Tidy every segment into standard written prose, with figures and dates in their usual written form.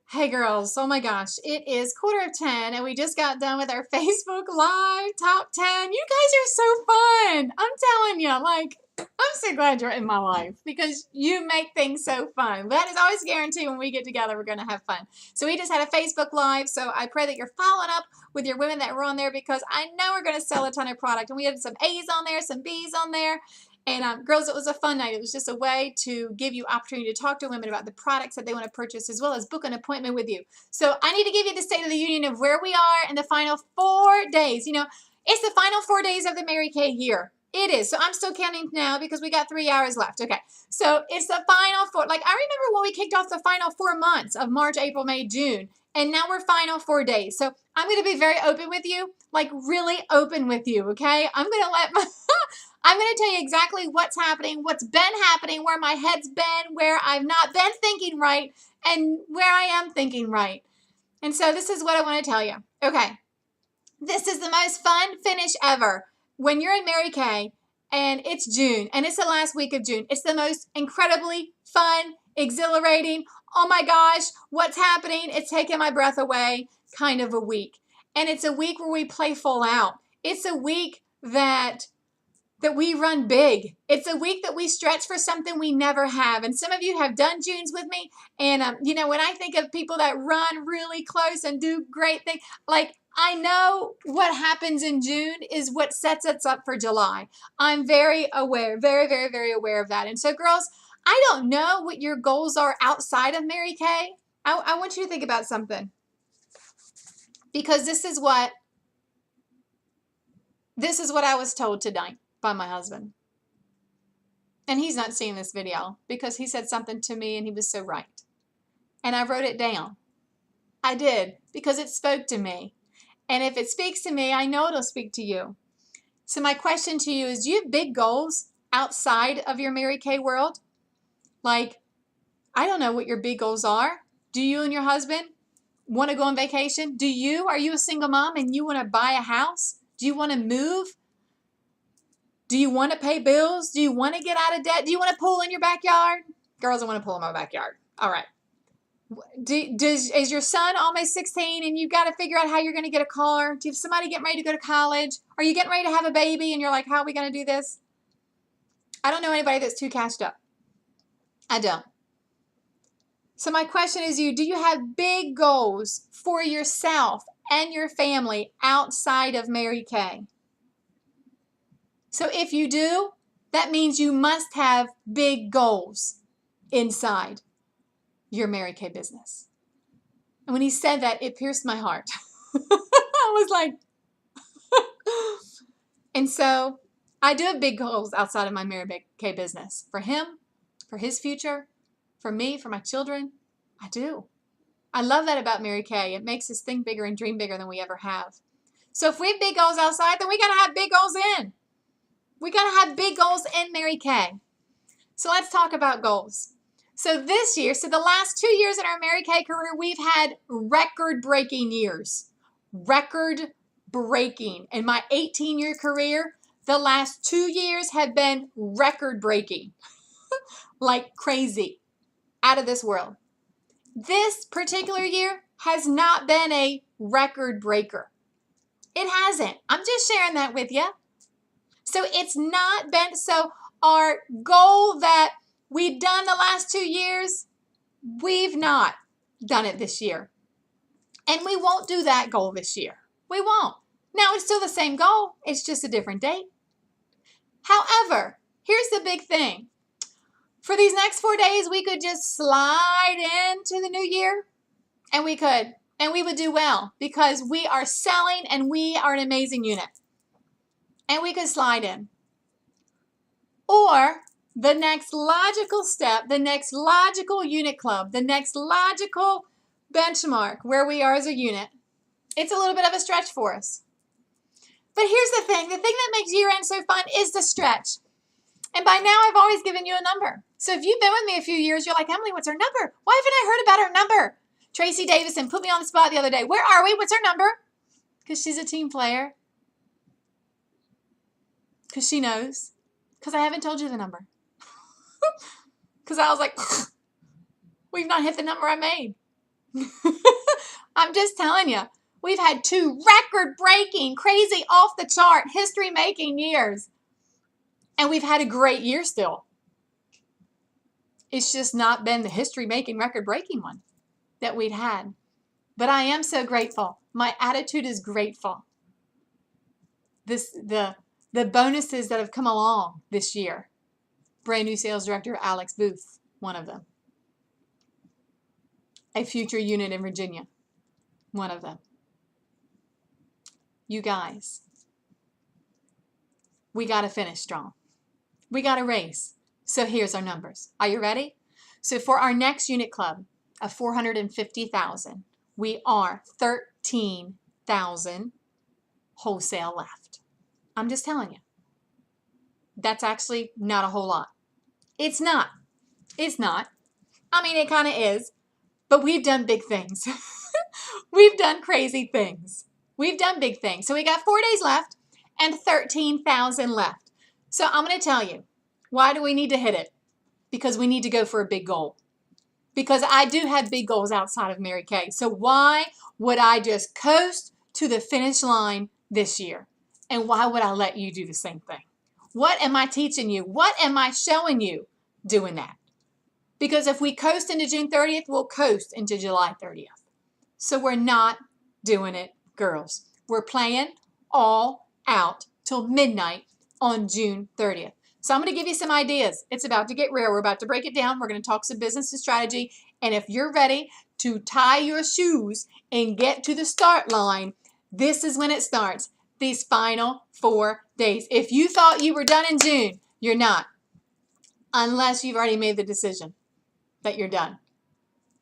Hey girls, oh my gosh, it is 10:15 and we just got done with our Facebook Live Top 10. You guys are so fun. I'm telling you, I'm so glad you're in my life because you make things so fun. That is always guaranteed when we get together, we're going to have fun. So we just had a Facebook Live, so I pray that you're following up with your women that were on there because I know we're going to sell a ton of product. And we had some A's on there, some B's on there. And girls, it was a fun night. It was just a way to give you opportunity to talk to women about the products that they want to purchase as well as book an appointment with you. So I need to give you the State of the Union of where we are in the final 4 days. You know, it's the final 4 days of the Mary Kay year. It is. So I'm still counting now because we got 3 hours left. Okay. So it's the final 4. Like I remember when we kicked off the final 4 months of March, April, May, June. And now we're final 4 days. So I'm going to be very open with you, like really open with you. Okay. I'm going to tell you exactly what's happening, what's been happening, where my head's been, where I've not been thinking right, and where I am thinking right. And so this is what I want to tell you. Okay, this is the most fun finish ever. When you're in Mary Kay and it's June and it's the last week of June, it's the most incredibly fun, exhilarating, oh my gosh, what's happening? It's taking my breath away kind of a week. And it's a week where we play full out. It's a week that we run big. It's a week that we stretch for something we never have. And some of you have done Junes with me. And, when I think of people that run really close and do great things, like I know what happens in June is what sets us up for July. I'm very aware, very, very, very aware of that. And so girls, I don't know what your goals are outside of Mary Kay. I want you to think about something because this is what I was told tonight by my husband. And he's not seeing this video because he said something to me and he was so right. And I wrote it down. I did because it spoke to me. And if it speaks to me, I know it'll speak to you. So my question to you is, do you have big goals outside of your Mary Kay world? Like, I don't know what your big goals are. Do you and your husband want to go on vacation? Are you a single mom and you want to buy a house? Do you want to move? Do you want to pay bills? Do you want to get out of debt? Do you want to pool in your backyard? Girls, I want to pool in my backyard. All right. Is your son almost 16 and you've got to figure out how you're going to get a car? Do you have somebody getting ready to go to college? Are you getting ready to have a baby and you're like, how are we going to do this? I don't know anybody that's too cashed up. I don't. So my question is do you have big goals for yourself and your family outside of Mary Kay? So if you do, that means you must have big goals inside your Mary Kay business. And when he said that, it pierced my heart. I was like, and so I do have big goals outside of my Mary Kay business. For him, for his future, for me, for my children. I do. I love that about Mary Kay. It makes us think bigger and dream bigger than we ever have. So if we have big goals outside, then we got to have big goals in. We got to have big goals in Mary Kay. So let's talk about goals. So this year, the last 2 years in our Mary Kay career, we've had record-breaking years. Record-breaking. In my 18-year career, the last 2 years have been record-breaking. Like crazy. Out of this world. This particular year has not been a record breaker. It hasn't. I'm just sharing that with you. So it's not been, so our goal that we've done the last 2 years, we've not done it this year. And we won't do that goal this year. We won't. Now it's still the same goal. It's just a different date. However, here's the big thing. For these next 4 days, we could just slide into the new year and we would do well because we are selling and we are an amazing unit. And we could slide in. Or the next logical step, the next logical unit club, the next logical benchmark where we are as a unit, it's a little bit of a stretch for us. But here's the thing that makes year end so fun is the stretch. And by now, I've always given you a number. So if you've been with me a few years, you're like, Emily, what's her number? Why haven't I heard about her number? Tracy Davison put me on the spot the other day. Where are we? What's her number? Because she's a team player. Because she knows. Because I haven't told you the number. Because I was like, we've not hit the number I made. I'm just telling you, we've had 2 record-breaking, crazy, off-the-chart, history-making years. And we've had a great year still. It's just not been the history-making, record-breaking one that we'd had. But I am so grateful. My attitude is grateful. The bonuses that have come along this year. Brand new sales director, Alex Booth, one of them. A future unit in Virginia, one of them. You guys, we got to finish strong. We got to race. So here's our numbers. Are you ready? So for our next unit club of 450,000, we are 13,000 wholesale left. I'm just telling you. That's actually not a whole lot. It's not. It's not. I mean, it kind of is. But we've done big things. We've done crazy things. We've done big things. So we got 4 days left and 13,000 left. So I'm going to tell you, why do we need to hit it? Because we need to go for a big goal. Because I do have big goals outside of Mary Kay. So why would I just coast to the finish line this year? And why would I let you do the same thing? What am I teaching you? What am I showing you doing that? Because if we coast into June 30th, we'll coast into July 30th. So we're not doing it, girls. We're playing all out till midnight on June 30th. So I'm going to give you some ideas. It's about to get real. We're about to break it down. We're going to talk some business and strategy. And if you're ready to tie your shoes and get to the start line, this is when it starts. These final 4 days. If you thought you were done in June, you're not. Unless you've already made the decision that you're done.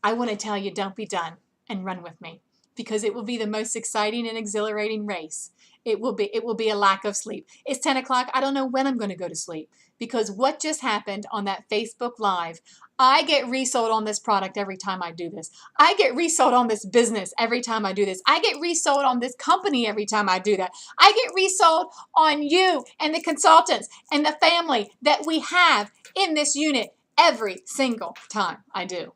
I want to tell you, don't be done and run with me, because it will be the most exciting and exhilarating race. It will be a lack of sleep. It's 10 o'clock. I don't know when I'm going to go to sleep, because what just happened on that Facebook Live, I get resold on this product every time I do this. I get resold on this business every time I do this. I get resold on this company every time I do that. I get resold on you and the consultants and the family that we have in this unit every single time I do.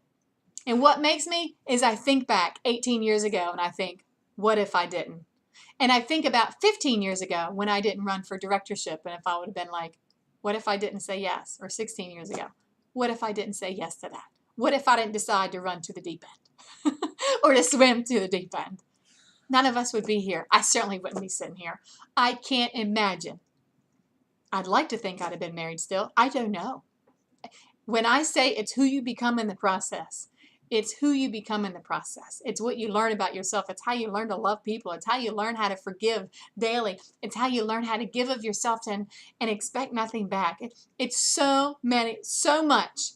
And what makes me is I think back 18 years ago and I think, what if I didn't? And I think about 15 years ago when I didn't run for directorship, and if I would have been like, what if I didn't say yes? Or 16 years ago, what if I didn't say yes to that? What if I didn't decide to run to the deep end or to swim to the deep end? None of us would be here. I certainly wouldn't be sitting here. I can't imagine. I'd like to think I'd have been married still. I don't know. When I say it's who you become in the process, it's who you become in the process. It's what you learn about yourself. It's how you learn to love people. It's how you learn how to forgive daily. It's how you learn how to give of yourself and expect nothing back. It's so much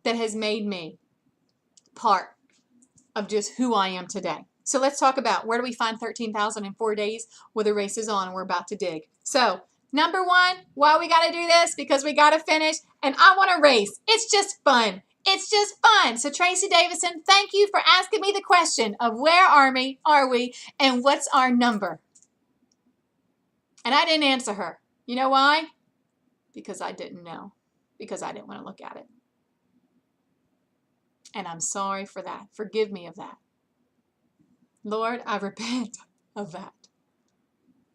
that has made me part of just who I am today. So let's talk about, where do we find 13,000 in 4 days? Well, the race is on and we're about to dig. So number one, why we got to do this? Because we got to finish, and I want to race. It's just fun. It's just fun. So Tracy Davison, thank you for asking me the question of where are we and what's our number? And I didn't answer her. You know why? Because I didn't know. Because I didn't want to look at it. And I'm sorry for that. Forgive me of that. Lord, I repent of that.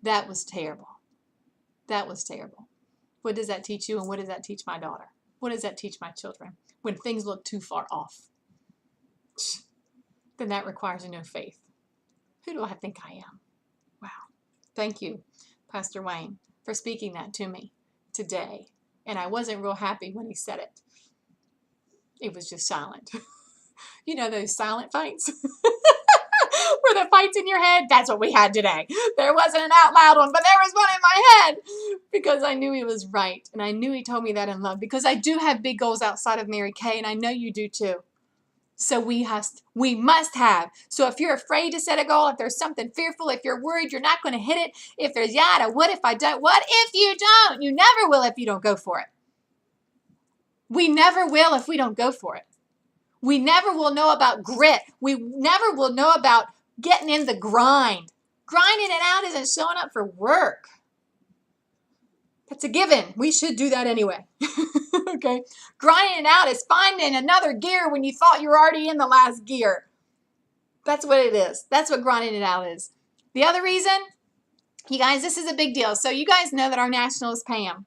That was terrible. That was terrible. What does that teach you, and what does that teach my daughter? What does that teach my children? When things look too far off, then that requires no faith. Who do I think I am? Wow. Thank you, Pastor Wayne, for speaking that to me today. And I wasn't real happy when he said it. It was just silent. You know those silent fights? Where the fights in your head? That's what we had today. There wasn't an out loud one, but there was one in my head, because I knew he was right. And I knew he told me that in love, because I do have big goals outside of Mary Kay, and I know you do too. So we must have. So if you're afraid to set a goal, if there's something fearful, if you're worried you're not going to hit it, if there's yada, what if I don't? What if you don't? You never will if you don't go for it. We never will if we don't go for it. We never will know about grit. We never will know about getting in the grind. Grinding it out isn't showing up for work. That's a given. We should do that anyway. Okay? Grinding it out is finding another gear when you thought you were already in the last gear. That's what it is. That's what grinding it out is. The other reason, you guys, this is a big deal. So you guys know that our national is Pam.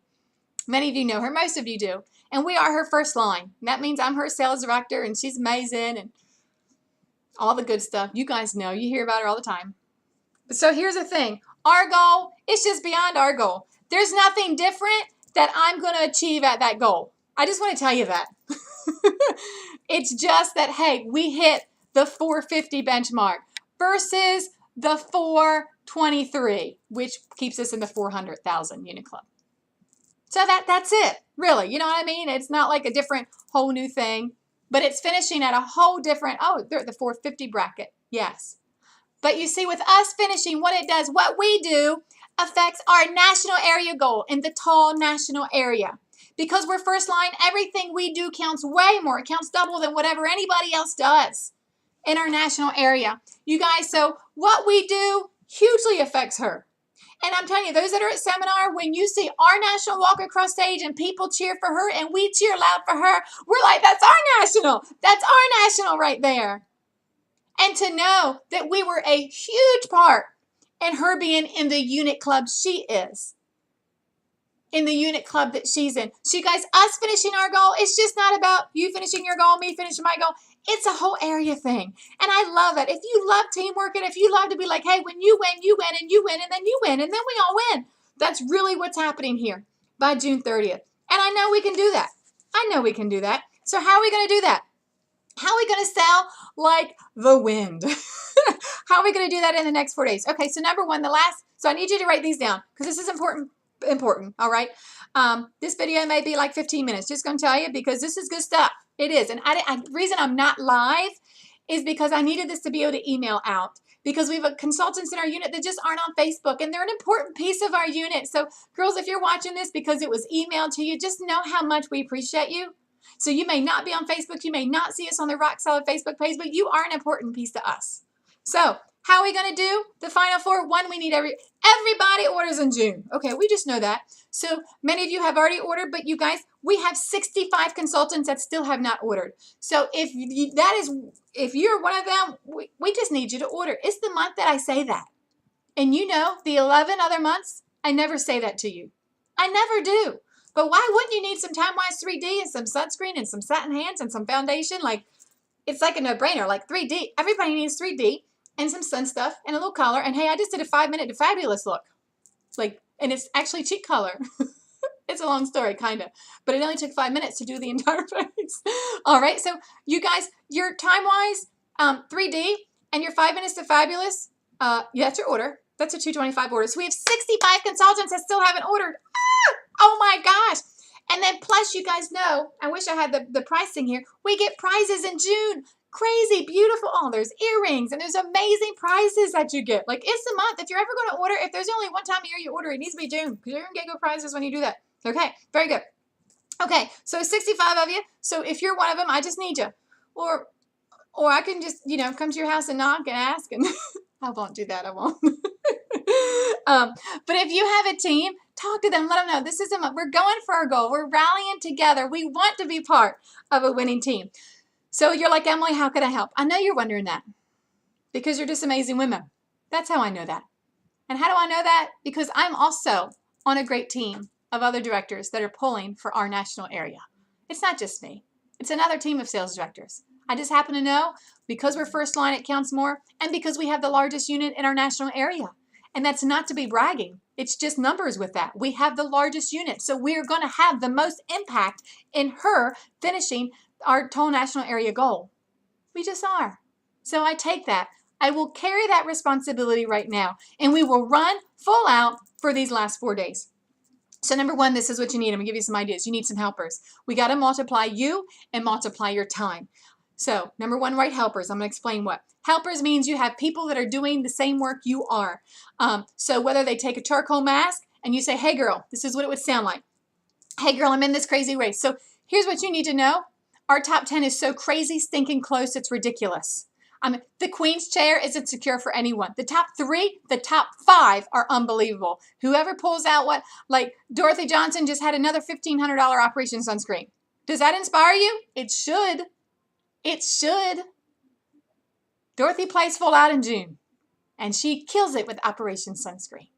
Many of you know her. Most of you do. And we are her first line. And that means I'm her sales director, and she's amazing and all the good stuff. You guys know. You hear about her all the time. So here's the thing. Our goal is just beyond our goal. There's nothing different that I'm going to achieve at that goal. I just want to tell you that. It's just that, hey, we hit the 450 benchmark versus the 423, which keeps us in the 400,000 unit club. So that's it, really. You know what I mean? It's not like a different whole new thing, but it's finishing at a whole different, they're at the 450 bracket, yes. But you see, with us finishing, what it does, what we do affects our national area goal in the tall national area. Because we're first line, everything we do counts way more. It counts double than whatever anybody else does in our national area. You guys, so what we do hugely affects her. And I'm telling you, those that are at seminar, when you see our national walk across stage and people cheer for her and we cheer loud for her, we're like, that's our national. That's our national right there. And to know that we were a huge part in her being in the unit club she is. In the unit club that she's in. So you guys, us finishing our goal, it's just not about you finishing your goal, me finishing my goal. It's a whole area thing. And I love it. If you love teamwork and if you love to be like, hey, when you win, you win, and you win, and then you win, and then we all win. That's really what's happening here by June 30th. And I know we can do that. I know we can do that. So how are we going to do that? How are we going to sell like the wind? How are we going to do that in the next 4 days? Okay, so number one, so I need you to write these down because this is important, all right? This video may be like 15 minutes. Just going to tell you because this is good stuff. It is. And the reason I'm not live is because I needed this to be able to email out because we have consultants in our unit that just aren't on Facebook, and they're an important piece of our unit. So, girls, if you're watching this because it was emailed to you, just know how much we appreciate you. So you may not be on Facebook. You may not see us on the Rock Solid Facebook page, but you are an important piece to us. So how are we going to do the final four? One, we need everybody orders in June. Okay, we just know that. So many of you have already ordered, but you guys, we have 65 consultants that still have not ordered. So if you're one of them, we just need you to order. It's the month that I say that. And you know, the 11 other months, I never say that to you. I never do. But why wouldn't you need some Time-Wise 3D and some sunscreen and some satin hands and some foundation? Like, it's like a no-brainer. Like 3D. Everybody needs 3D and some sun stuff and a little color. And hey, I just did a 5-minute to fabulous look. Like, and it's actually cheek color. It's a long story, kind of. But it only took 5 minutes to do the entire face. All right, so you guys, your Time-Wise 3D and your 5 minutes to fabulous, that's your order. That's a 225 order. So we have 65 consultants that still haven't ordered. Oh my gosh. And then plus you guys know, I wish I had the pricing here. We get prizes in June. Crazy, beautiful. Oh, there's earrings and there's amazing prizes that you get. Like it's a month. If you're ever going to order, if there's only one time a year you order, it needs to be June because you're going to get good prizes when you do that. Okay, very good. Okay, so 65 of you. So if you're one of them, I just need you. Or I can just, come to your house and knock and ask. And I won't do that. I won't. But if you have a team, talk to them. Let them know this is we're going for our goal. We're rallying together. We want to be part of a winning team. So you're like, Emily, how could I help? I know you're wondering that because you're just amazing women. That's how I know that. And how do I know that? Because I'm also on a great team of other directors that are pulling for our national area. It's not just me. It's another team of sales directors. I just happen to know because we're first line, it counts more, and because we have the largest unit in our national area. And that's not to be bragging. It's just numbers with that. We have the largest unit. So we're going to have the most impact in her finishing our total national area goal. We just are. So I take that. I will carry that responsibility right now. And we will run full out for these last 4 days. So number one, this is what you need. I'm going to give you some ideas. You need some helpers. We got to multiply you and multiply your time. So number one, write helpers. I'm going to explain what. Helpers means you have people that are doing the same work you are. So whether they take a charcoal mask and you say, hey girl, this is what it would sound like. Hey girl, I'm in this crazy race. So here's what you need to know. Our top 10 is so crazy, stinking close, it's ridiculous. The Queen's chair isn't secure for anyone. The top 3, the top 5 are unbelievable. Whoever pulls out what, like Dorothy Johnson just had another $1,500 Operation Sunscreen. Does that inspire you? It should. It should. Dorothy plays full out in June, and she kills it with Operation Sunscreen.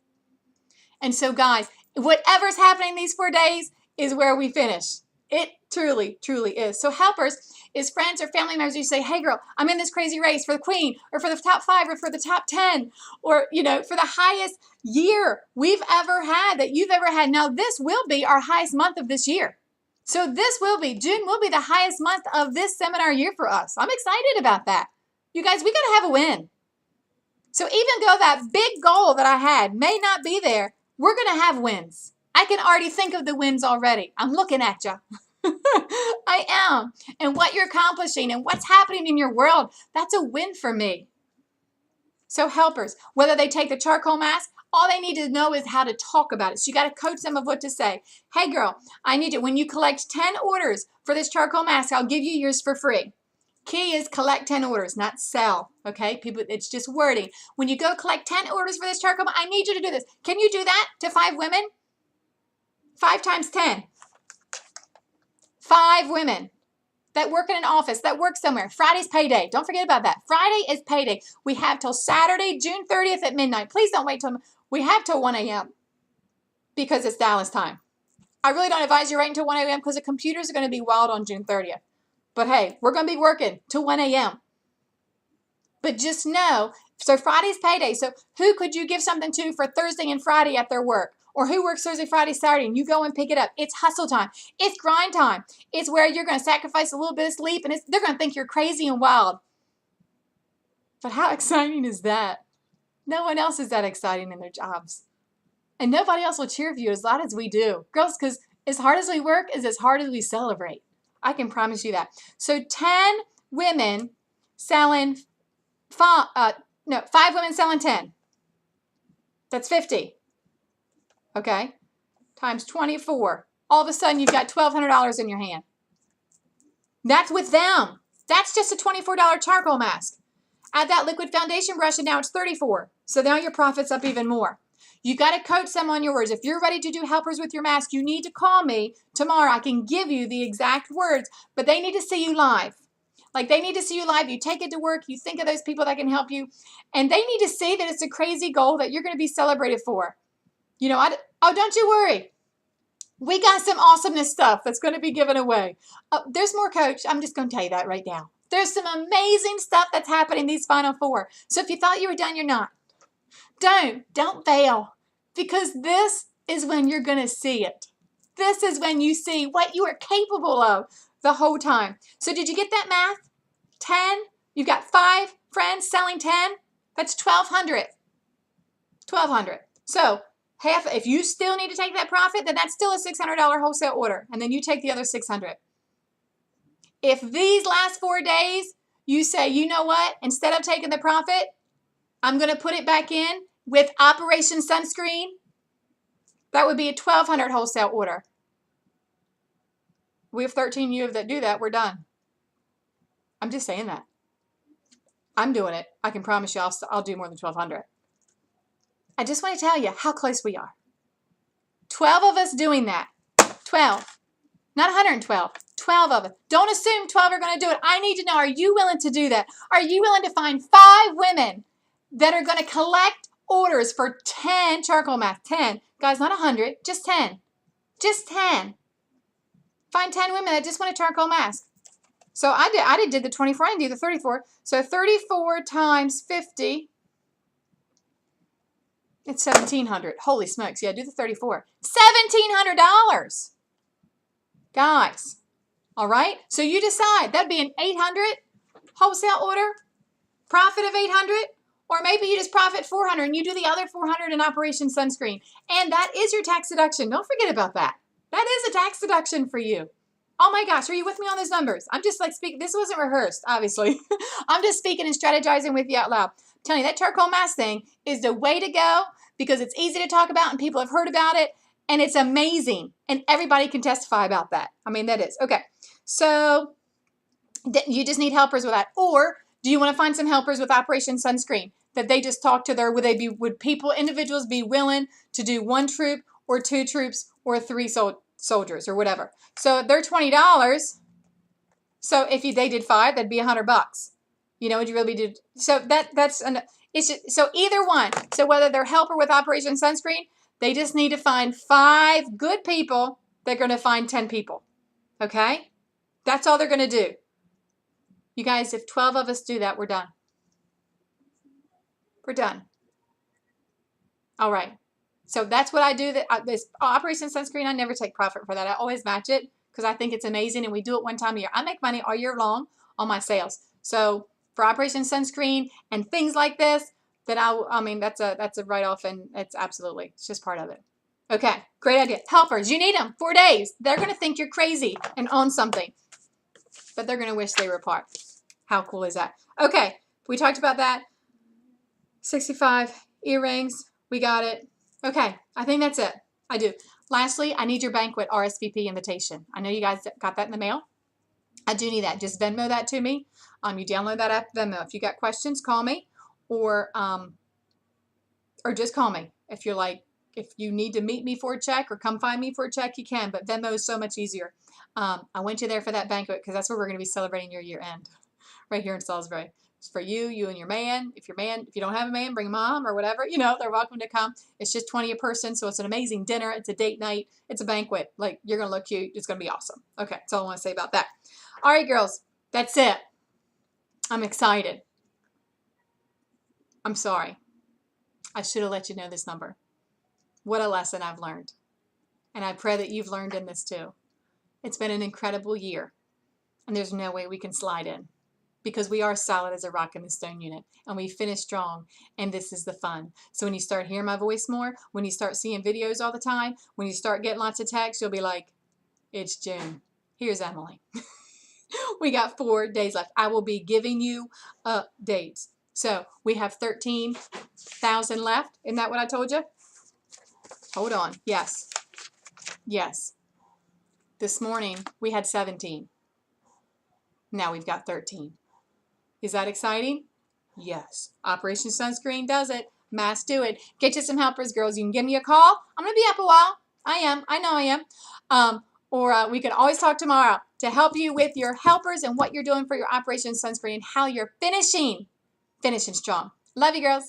And so, guys, whatever's happening these 4 days is where we finish. It truly, truly is. So helpers is friends or family members. You say, hey, girl, I'm in this crazy race for the queen or for the top 5 or for the top 10 or, for the highest year we've ever had that you've ever had. Now, this will be our highest month of this year. So June will be the highest month of this seminar year for us. I'm excited about that. You guys, we got to have a win. So even though that big goal that I had may not be there, we're going to have wins. I can already think of the wins already. I'm looking at you. I am. And what you're accomplishing and what's happening in your world, that's a win for me. So helpers, whether they take the charcoal mask, all they need to know is how to talk about it. So you got to coach them of what to say. Hey girl, I need you. When you collect 10 orders for this charcoal mask, I'll give you yours for free. Key is collect 10 orders, not sell. Okay, people, it's just wording. When you go collect 10 orders for this charcoal, I need you to do this. Can you do that to 5 women? 5 times 10. 5 women that work in an office, that work somewhere. Friday's payday. Don't forget about that. Friday is payday. We have till Saturday, June 30th at midnight. Please don't wait till, we have till 1 a.m. because it's Dallas time. I really don't advise you waiting until 1 a.m. because the computers are going to be wild on June 30th. But hey, we're going to be working till 1 a.m. But just know, so Friday's payday. So who could you give something to for Thursday and Friday at their work? Or who works Thursday, Friday, Saturday, and you go and pick it up. It's hustle time. It's grind time. It's where you're going to sacrifice a little bit of sleep, and they're going to think you're crazy and wild. But how exciting is that? No one else is that exciting in their jobs. And nobody else will cheer for you as loud as we do. Girls, because as hard as we work is as hard as we celebrate. I can promise you that. So 10 women selling, 5 women selling 10. That's 50. Okay, times 24. All of a sudden, you've got $1,200 in your hand. That's with them. That's just a $24 charcoal mask. Add that liquid foundation brush, and now it's $34. So now your profit's up even more. You got to coach them on your words. If you're ready to do helpers with your mask, you need to call me tomorrow. I can give you the exact words, but they need to see you live. Like, they need to see you live. You take it to work. You think of those people that can help you, and they need to see that it's a crazy goal that you're going to be celebrated for. Don't you worry. We got some awesomeness stuff that's going to be given away. There's more, Coach. I'm just going to tell you that right now. There's some amazing stuff that's happening these final 4. So if you thought you were done, you're not. Don't fail. Because this is when you're going to see it. This is when you see what you are capable of the whole time. So did you get that math? 10. You've got 5 friends selling 10. That's 1,200. 1,200. So if you still need to take that profit, then that's still a $600 wholesale order. And then you take the other 600. If these last 4 days, you say, you know what? Instead of taking the profit, I'm going to put it back in with Operation Sunscreen. That would be a $1,200 wholesale order. We have 13 of you that do that. We're done. I'm just saying that. I'm doing it. I can promise you I'll do more than 1,200. I just want to tell you how close we are. 12 of us doing that. 12. Not 112. 12 of us. Don't assume 12 are going to do it. I need to know, are you willing to do that? Are you willing to find 5 women that are going to collect orders for 10 charcoal masks? 10. Guys, not 100. Just 10. Just 10. Find 10 women that just want a charcoal mask. So I did the 24. I didn't do the 34. So 34 times 50. It's $1,700. Holy smokes. Yeah, do the 34. $1,700. Guys. All right. So you decide. That'd be an 800 wholesale order. Profit of 800. Or maybe you just profit 400 and you do the other 400 in Operation Sunscreen. And that is your tax deduction. Don't forget about that. That is a tax deduction for you. Oh my gosh, are you with me on those numbers? I'm just like speaking. This wasn't rehearsed, obviously. I'm just speaking and strategizing with you out loud. I'm telling you, that charcoal mask thing is the way to go because it's easy to talk about and people have heard about it and it's amazing. And everybody can testify about that. I mean, that is. Okay, so you just need helpers with that. Or do you want to find some helpers with Operation Sunscreen that they just talk to their, would individuals be willing to do 1 troop or 2 troops or 3 soldiers or whatever. So they're $20. So if they did 5, that'd be $100. You know, would you really do? So it's just, so either one. So whether they're helper with Operation Sunscreen, they just need to find 5 good people. They're going to find 10 people. Okay? That's all they're going to do. You guys, if 12 of us do that, we're done. We're done. All right. So that's what I do. This Operation Sunscreen, I never take profit for that. I always match it because I think it's amazing, and we do it one time a year. I make money all year long on my sales. So for Operation Sunscreen and things like this, that I mean, that's a write-off, and it's just part of it. Okay, great idea. Helpers, you need them. 4 days. They're going to think you're crazy and own something, but they're going to wish they were part. How cool is that? Okay, we talked about that. 65 earrings. We got it. Okay, I think that's it. I do. Lastly, I need your banquet RSVP invitation. I know you guys got that in the mail. I do need that. Just Venmo that to me. You download that app, Venmo. If you got questions, call me, or just call me. If you're like, if you need to meet me for a check or come find me for a check, you can. But Venmo is so much easier. I went you there for that banquet because that's where we're going to be celebrating your year end, right here in Salisbury. It's for you and your man. If you don't have a man, bring mom or whatever. You know, they're welcome to come. It's just 20 a person, so it's an amazing dinner. It's a date night. It's a banquet. Like, you're going to look cute. It's going to be awesome. Okay, that's all I want to say about that. All right, girls, that's it. I'm excited. I'm sorry. I should have let you know this number. What a lesson I've learned. And I pray that you've learned in this too. It's been an incredible year, and there's no way we can slide in, because we are solid as a rock in the stone unit, and we finish strong, and this is the fun. So when you start hearing my voice more, when you start seeing videos all the time, when you start getting lots of texts, you'll be like, it's June. Here's Emily. We got 4 days left. I will be giving you updates. So we have 13,000 left. Isn't that what I told you? Hold on. Yes. Yes. This morning we had 17. Now we've got 13. Is that exciting? Yes. Operation Sunscreen does it. Mass do it. Get you some helpers, girls. You can give me a call. I'm going to be up a while. I am. I know I am. Or we can always talk tomorrow to help you with your helpers and what you're doing for your Operation Sunscreen and how you're finishing strong. Love you, girls.